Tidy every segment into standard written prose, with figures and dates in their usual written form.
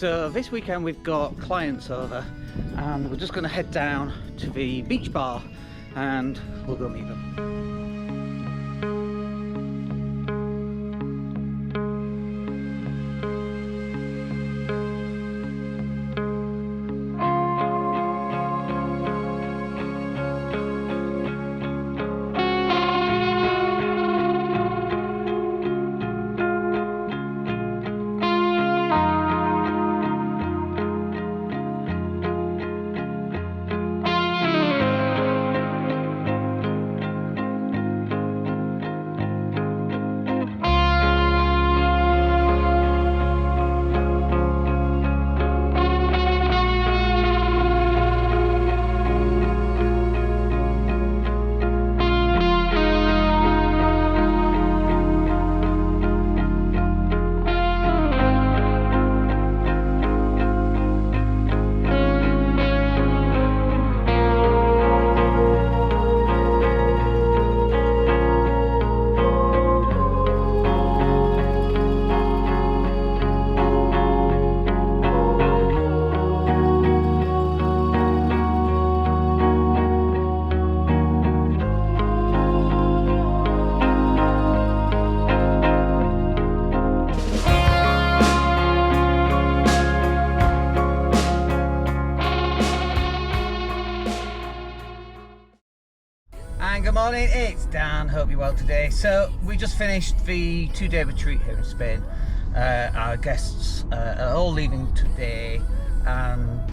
So this weekend we've got clients over and we're just going to head down to the beach bar and we'll go meet them. Good morning, it's Dan, hope you're well today. So we just finished the 2-day retreat here in Spain. Our guests are all leaving today and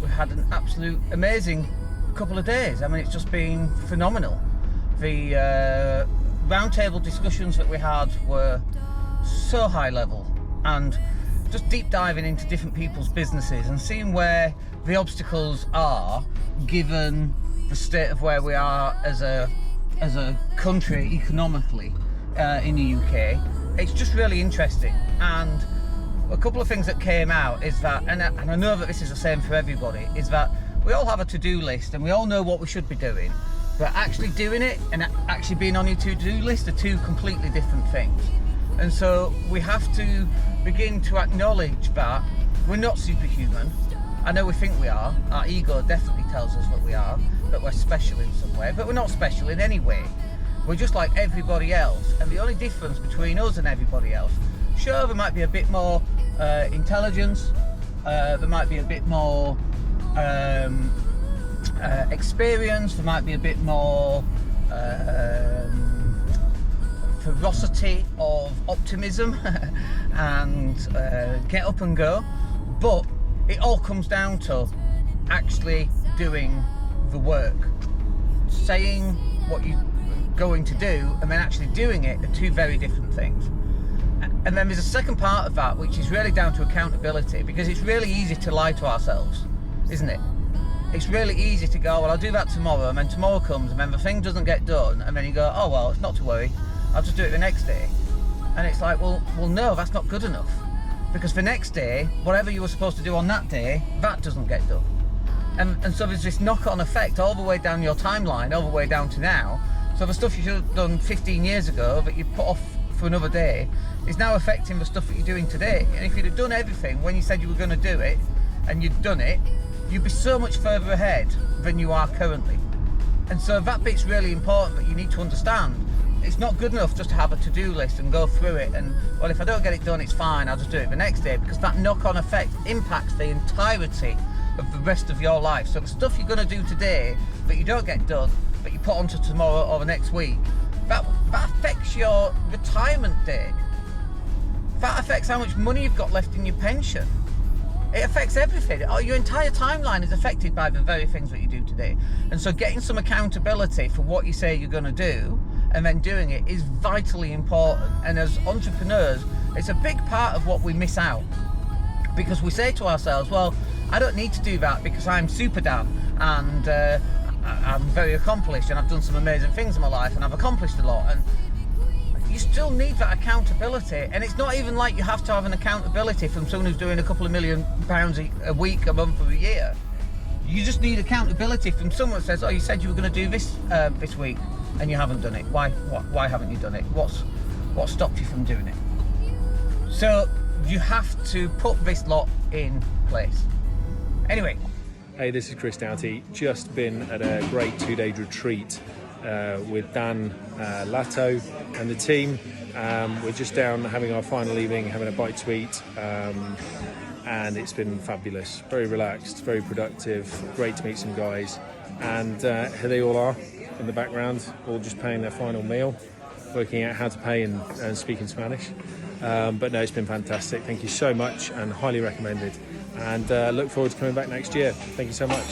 we had an absolute amazing couple of days. I mean, it's just been phenomenal. The roundtable discussions that we had were so high level and just deep diving into different people's businesses and seeing where the obstacles are given the state of where we are as a country economically in the UK. It's just really interesting, and a couple of things that came out is that, and I know that this is the same for everybody, is that we all have a to-do list and we all know what we should be doing, but actually doing it and actually being on your to-do list are two completely different things. And so we have to begin to acknowledge that we're not superhuman. I know we think we are. Our ego definitely tells us that we are, that we're special in some way, but we're not special in any way. We're just like everybody else, and the only difference between us and everybody else, sure, there might be a bit more intelligence, there might be a bit more experience, there might be a bit more ferocity of optimism and get up and go, but it all comes down to actually doing the work. Saying what you're going to do and then actually doing it are two very different things. And then there's a second part of that which is really down to accountability, because it's really easy to lie to ourselves, isn't it? It's really easy to go, well, I'll do that tomorrow, and then tomorrow comes and then the thing doesn't get done, and then you go, oh well, it's not to worry, I'll just do it the next day. And it's like, well no, that's not good enough. Because the next day, whatever you were supposed to do on that day, that doesn't get done. And so there's this knock-on effect all the way down your timeline, all the way down to now. So the stuff you should have done 15 years ago that you put off for another day is now affecting the stuff that you're doing today. And if you'd have done everything when you said you were going to do it, and you'd done it, you'd be so much further ahead than you are currently. And so that bit's really important, that you need to understand. It's not good enough just to have a to-do list and go through it and, well, if I don't get it done, it's fine, I'll just do it the next day, because that knock-on effect impacts the entirety of the rest of your life. So the stuff you're going to do today that you don't get done, that you put onto tomorrow or the next week, that affects your retirement date. That affects how much money you've got left in your pension. It affects everything. Your entire timeline is affected by the very things that you do today. And so getting some accountability for what you say you're going to do and then doing it is vitally important. And as entrepreneurs, it's a big part of what we miss out, because we say to ourselves, well, I don't need to do that because I'm super Dan and I'm very accomplished and I've done some amazing things in my life and I've accomplished a lot. And you still need that accountability, and it's not even like you have to have an accountability from someone who's doing a couple of £1 million a week, a month, or a year. You just need accountability from someone that says, oh, you said you were going to do this this week and you haven't done it. Why haven't you done it? What stopped you from doing it? So you have to put this lot in place. Anyway. Hey, this is Chris Doughty. Just been at a great 2-day retreat with Dan, Latto and the team. We're just down having our final evening, having a bite to eat, and it's been fabulous. Very relaxed, very productive, great to meet some guys. And here they all are in the background, all just paying their final meal, working out how to pay and speaking Spanish. But no, it's been fantastic. Thank you so much and highly recommended. And look forward to coming back next year. Thank you so much.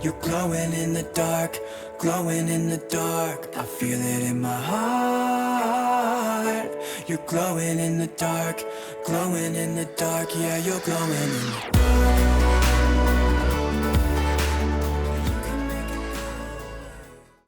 You're glowing in the dark, glowing in the dark. I feel it in my heart. You're glowing in the dark, glowing in the dark. Yeah, you're glowing in the dark.